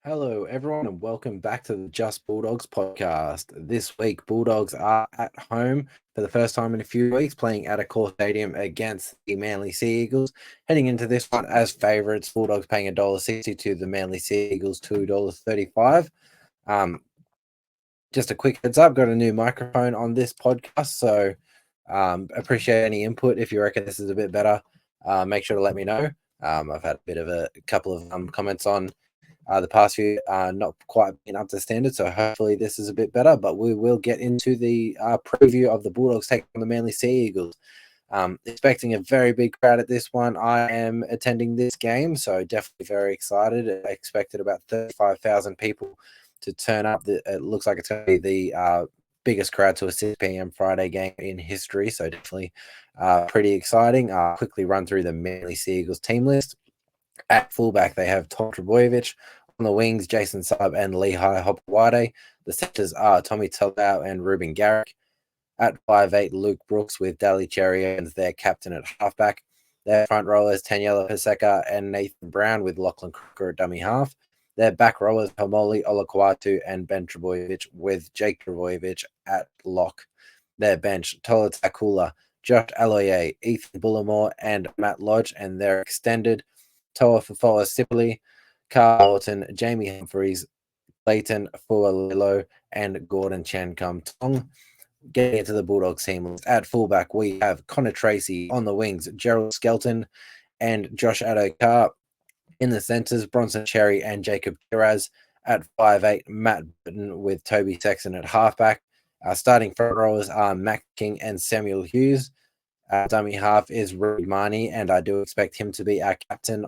Hello, everyone, and welcome back to the Just Bulldogs podcast. This week, Bulldogs are at home for the first time in a few weeks, playing at a core stadium against the Manly Sea Eagles. Heading into this one as favourites, Bulldogs paying $1.60 to the Manly Sea Eagles $2.35. Just a quick heads up, got a new microphone on this podcast, so appreciate any input. If you reckon this is a bit better, make sure to let me know. I've had a couple of comments on the past few not quite been up to standard, so hopefully this is a bit better. But we will get into the preview of the Bulldogs taking on the Manly Sea Eagles. Expecting a very big crowd at this one. I am attending this game, so definitely very excited. I expected about 35,000 people to turn up. It looks like it's going to be the biggest crowd to a 6 p.m. Friday game in history, so definitely pretty exciting. I'll quickly run through the Manly Sea Eagles team list. At fullback, they have Tom Trbojevic. On the wings, Jason Saab and Lehigh Hopewade. The centers are Tommy Talau and Ruben Garrick. At 5'8", Luke Brooks with Daly Cherry as their captain at halfback. Their front rowers, Taniela Paseka and Nathan Brown with Lachlan Croker at dummy half. Their back rowers, Hamoli Olakwatu and Ben Trbojevic with Jake Trbojevic at lock. Their bench, Tola Takula, Josh Aloye, Ethan Bullimore and Matt Lodge, and their extended Toa Fafoa Sipoli, Carl Horton, Jamie Humphreys, Clayton Fualilo, and Gordon Chen Kum Tong. Getting into the Bulldogs team list. At fullback, we have Connor Tracy. On the wings, Gerald Skelton and Josh Adokar. In the centres, Bronson Cherry and Jacob Kiraz. At 5'8", Matt Burton with Toby Sexton at halfback. Starting front rowers are Mac King and Samuel Hughes. Dummy half is Rudy Marnie, and I do expect him to be our captain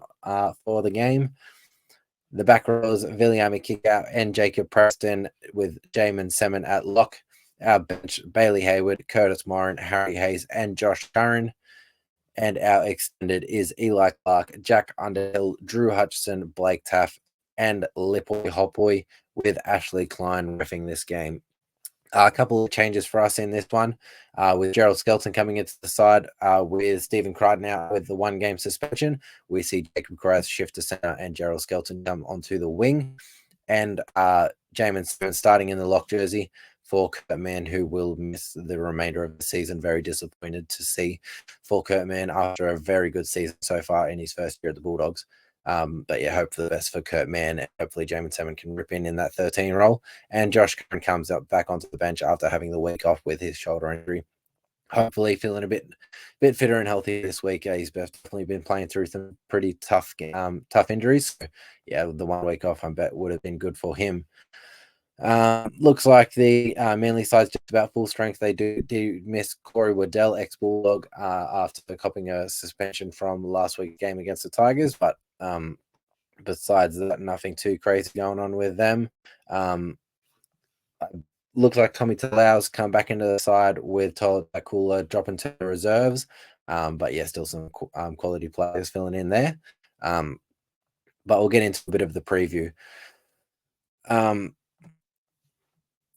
for the game. The back rows, Viliami Kickout and Jacob Preston with Jamin Semin at lock. Our bench, Bailey Hayward, Curtis Morin, Harry Hayes, and Josh Curran. And our extended is Eli Clark, Jack Underhill, Drew Hutchison, Blake Taff, and Lipoi Hopoi with Ashley Klein reffing this game. A couple of changes for us in this one, with Gerald Skelton coming into the side, with Stephen Crichton out with the 1-game suspension. We see Jacob Carruth shift to centre and Gerald Skelton come onto the wing. And Jamin Simmons starting in the lock jersey for Kurt Mann, who will miss the remainder of the season. Very disappointed to see for Kurt Mann after a very good season so far in his first year at the Bulldogs. But yeah, hope for the best for Kurt Mann. And hopefully Jamin Salmon can rip in that 13 role. And Josh Curran comes up back onto the bench after having the week off with his shoulder injury. Hopefully feeling a bit fitter and healthy this week. He's definitely been playing through some pretty tough injuries. So, yeah, the 1 week off I bet would have been good for him. Looks like the Manly side's just about full strength. They do miss Corey Waddell, ex-Bulldog, after copping a suspension from last week's game against the Tigers. But besides that, nothing too crazy going on with them. Looks like Tommy Talau's come back into the side with Tola Takula dropping to the reserves. But yeah, still some quality players filling in there. But we'll get into a bit of the preview.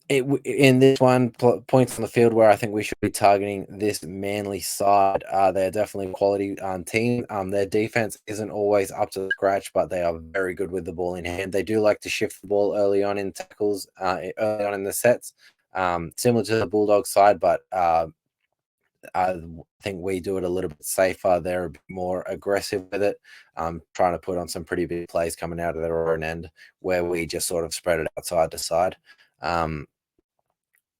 In this one, points on the field where I think we should be targeting this Manly side. They're definitely a quality team. Their defense isn't always up to scratch, but they are very good with the ball in hand. They do like to shift the ball early on in tackles, early on in the sets, similar to the Bulldogs side, but I think we do it a little bit safer. They're a bit more aggressive with it, trying to put on some pretty big plays coming out of their own end where we just sort of spread it out side to side.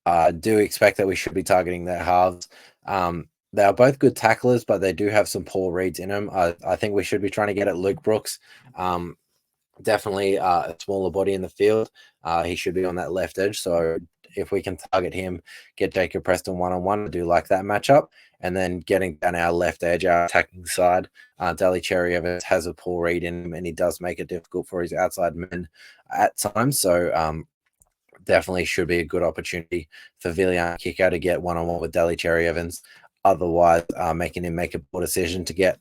I do expect that we should be targeting their halves. They are both good tacklers, but they do have some poor reads in them. I think we should be trying to get at Luke Brooks. Definitely a smaller body in the field. He should be on that left edge. So if we can target him, get Jacob Preston one-on-one, I do like that matchup. And then getting down our left edge, our attacking side, Daly Cherry Evans has a poor read in him, and he does make it difficult for his outside men at times. So definitely should be a good opportunity for Villian Kickout to get one-on-one with Daly Cherry Evans. Otherwise, making him make a poor decision to get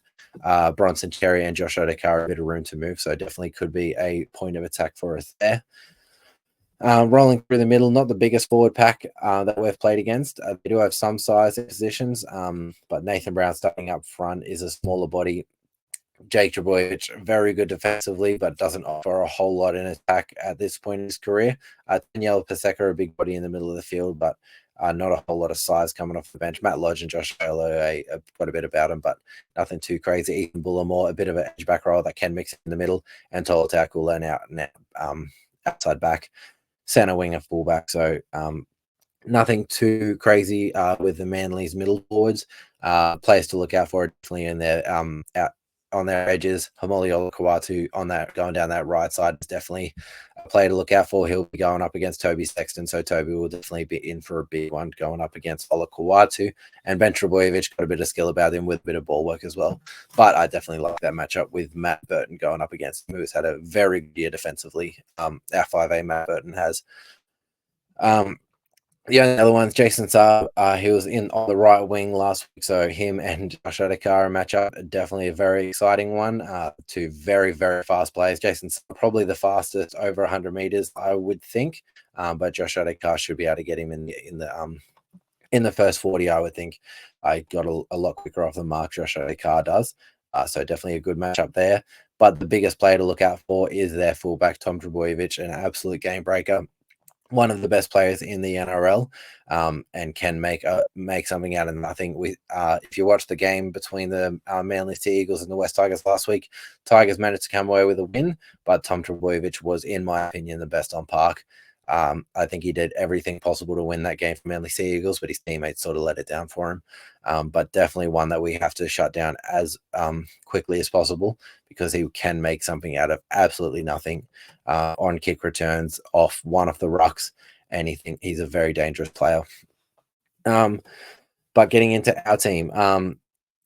Bronson Cherry and Josh Odekar a bit of room to move. So definitely could be a point of attack for us there. Rolling through the middle, not the biggest forward pack that we've played against. They do have some size in positions, but Nathan Brown starting up front is a smaller body. Jake Trbojevic, very good defensively, but doesn't offer a whole lot in attack at this point in his career. Daniel Paseka, a big body in the middle of the field, but not a whole lot of size coming off the bench. Matt Lodge and Josh Taylor, quite a bit about him, but nothing too crazy. Ethan Bullimore, a bit of an edge back row that can mix in the middle, and tall tackle and outside back, center wing and fullback. So nothing too crazy with the Manly's middle forwards. Players to look out for definitely in their out on their edges. Hamoli Olakawatu on that going down that right side is definitely a player to look out for. He'll be going up against Toby Sexton, so Toby will definitely be in for a big one going up against Olakawatu. And Ben Trbojevic got a bit of skill about him with a bit of ball work as well. But I definitely like that matchup with Matt Burton going up against him, who's had a very good year defensively. Our 5A Matt Burton has. The only other one's Jason Saab. He was in on the right wing last week, so him and Josh Adekar matchup, definitely a very exciting one. Two very, very fast players. Jason Saab, probably the fastest over 100 meters, I would think, but Josh Adekar should be able to get him in the first 40. I would think. I got a lot quicker off the mark. Josh Adekar does, so definitely a good matchup there. But the biggest player to look out for is their fullback Tom Trbojevic, an absolute game breaker. One of the best players in the NRL, and can make something out of nothing. If you watch the game between the Manly Sea Eagles and the West Tigers last week, Tigers managed to come away with a win, but Tom Trbojevic was, in my opinion, the best on park. I think he did everything possible to win that game for Manly Sea Eagles, but his teammates sort of let it down for him. But definitely one that we have to shut down as quickly as possible, because he can make something out of absolutely nothing on kick returns, off one of the rucks, anything. He's a very dangerous player. But getting into our team,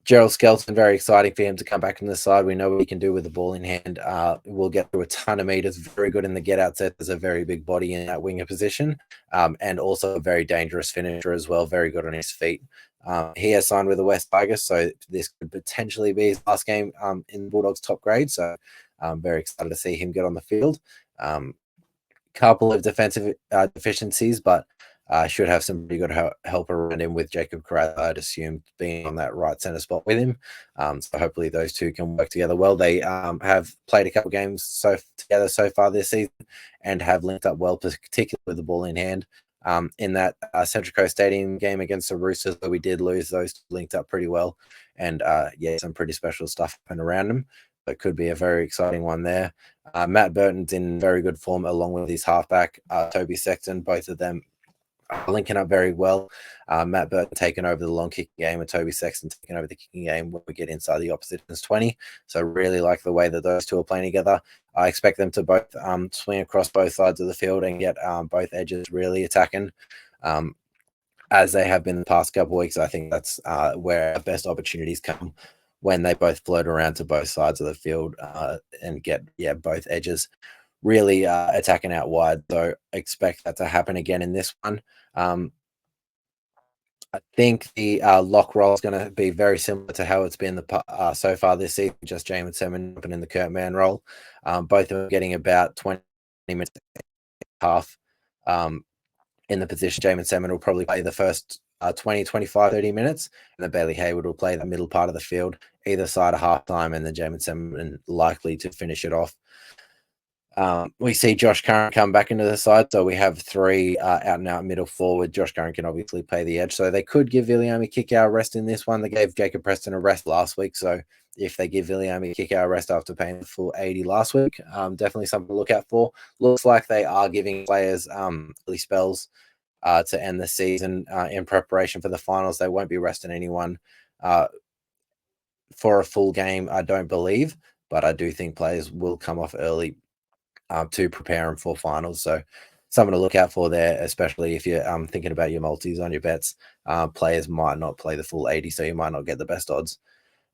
Gerald Skelton, very exciting for him to come back from the side. We know what he can do with the ball in hand. We'll get through a ton of meters. Very good in the get out set. There's a very big body in that winger position, and also a very dangerous finisher as well. Very good on his feet. He has signed with the West Tigers, so this could potentially be his last game in the Bulldogs top grade. So I'm very excited to see him get on the field. Couple of defensive deficiencies, but should have some pretty good help around him with Jacob Carrera, I'd assume, being on that right centre spot with him. So hopefully those two can work together well. They have played a couple games together so far this season and have linked up well, particularly with the ball in hand. In that Central Coast Stadium game against the Roosters, where we did lose, those two linked up pretty well. And some pretty special stuff happened around them. So it could be a very exciting one there. Matt Burton's in very good form along with his halfback, Toby Sexton, both of them linking up very well. Matt Burton taking over the long kicking game and Toby Sexton taking over the kicking game when we get inside the opposition's 20. So really like the way that those two are playing together. I expect them to both swing across both sides of the field and get both edges really attacking, as they have been the past couple of weeks. I think that's where our best opportunities come, when they both float around to both sides of the field and get both edges really attacking out wide. So expect that to happen again in this one. I think the lock roll is going to be very similar to how it's been so far this season, just Jamin Semin jumping in the Kurt Mann role. Both of them getting about 20 minutes half in the position. Jamin Semin will probably play the first 20, 25, 30 minutes, and then Bailey Hayward will play the middle part of the field, either side of halftime, and then Jamin Semin likely to finish it off. We see Josh Curran come back into the side, so we have three out and out middle forward. Josh Curran can obviously play the edge, so they could give Viliami Kikau a rest in this one. They gave Jacob Preston a rest last week, so if they give Viliami Kikau a rest after paying the full 80 last week, definitely something to look out for. Looks like they are giving players early spells to end the season in preparation for the finals. They won't be resting anyone for a full game, I don't believe, but I do think players will come off early to prepare them for finals. So something to look out for there, especially if you're thinking about your multis on your bets. Players might not play the full 80, so you might not get the best odds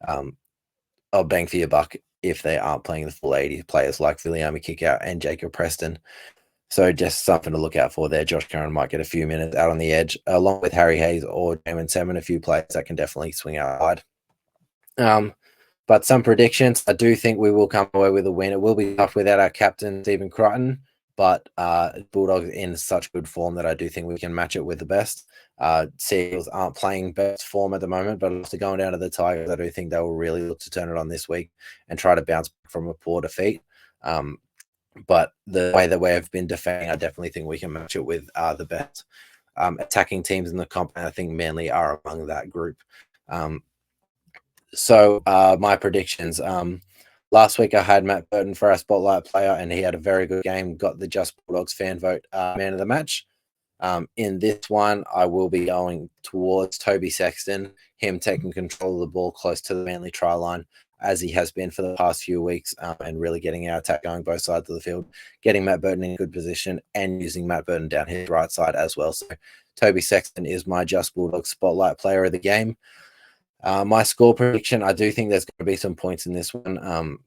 of bang for your buck if they aren't playing the full 80. Players like Viliami Kikau and Jacob Preston. So just something to look out for there. Josh Curran might get a few minutes out on the edge, along with Harry Hayes or Jamin Semin, a few players that can definitely swing out wide. But some predictions, I do think we will come away with a win. It will be tough without our captain, Stephen Crichton. but Bulldogs in such good form that I do think we can match it with the best. Seagulls aren't playing best form at the moment, but after going down to the Tigers, I do think they will really look to turn it on this week and try to bounce back from a poor defeat. But the way that we have been defending, I definitely think we can match it with the best attacking teams in the comp, and I think Manly are among that group. So my predictions. Last week I had Matt Burton for our spotlight player, and he had a very good game. Got the Just Bulldogs fan vote man of the match. In this one, I will be going towards Toby Sexton, him taking control of the ball close to the Manly try line, as he has been for the past few weeks, and really getting our attack going both sides of the field, getting Matt Burton in a good position, and using Matt Burton down his right side as well. So Toby Sexton is my Just Bulldogs spotlight player of the game. My score prediction, I do think there's going to be some points in this one.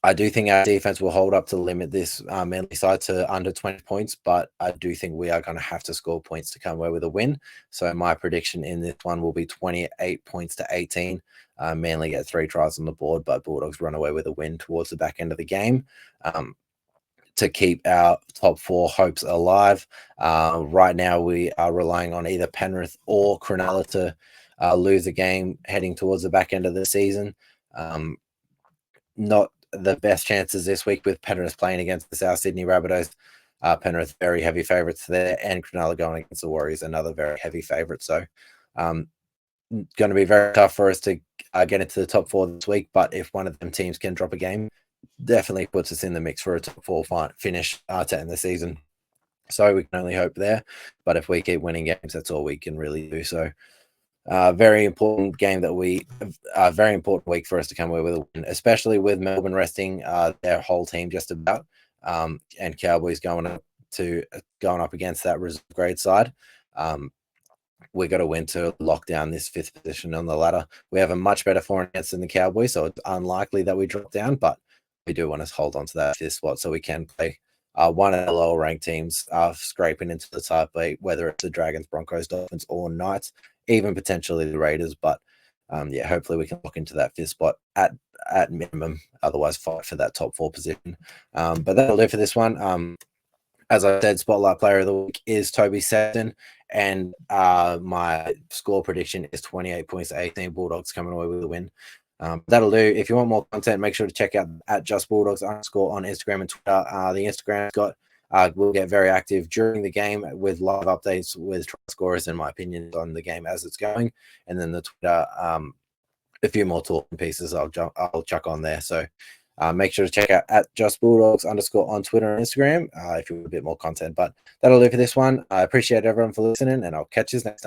I do think our defense will hold up to limit this Manly side to under 20 points, but I do think we are going to have to score points to come away with a win. So my prediction in this one will be 28 points to 18. Manly get 3 tries on the board, but Bulldogs run away with a win towards the back end of the game to keep our top 4 hopes alive. Right now, we are relying on either Penrith or Cronulla to lose a game heading towards the back end of the season. Not the best chances this week with Penrith playing against the South Sydney Rabbitohs. Penrith very heavy favourites there, and Cronulla going against the Warriors, another very heavy favourite. So going to be very tough for us to get into the top 4 this week, but if one of them teams can drop a game, definitely puts us in the mix for a top 4 finish to end the season. So we can only hope there, but if we keep winning games, that's all we can really do. So very important game very important week for us to come away with a win, especially with Melbourne resting their whole team just about, and Cowboys going up against that reserve grade side. We got to win to lock down this 5th position on the ladder. We have a much better for and against than the Cowboys, so it's unlikely that we drop down, but we do want to hold on to that 5th spot so we can play one of the lower ranked teams scraping into the top 8, whether it's the Dragons, Broncos, Dolphins, or Knights, even potentially the Raiders. But hopefully we can lock into that 5th spot at minimum, otherwise fight for that top 4 position. But that'll do for this one. As I said, spotlight player of the week is Toby Sexton, and my score prediction is 28 points to 18. Bulldogs coming away with a win. That'll do. If you want more content, make sure to check out at JustBulldogs _ on Instagram and Twitter. The Instagram's got will get very active during the game with live updates with try scorers and my opinions on the game as it's going, and then the Twitter a few more talking pieces I'll chuck on there. So make sure to check out at JustBulldogs _ on Twitter and Instagram if you want a bit more content. But that'll do for this one. I appreciate everyone for listening, and I'll catch you next time.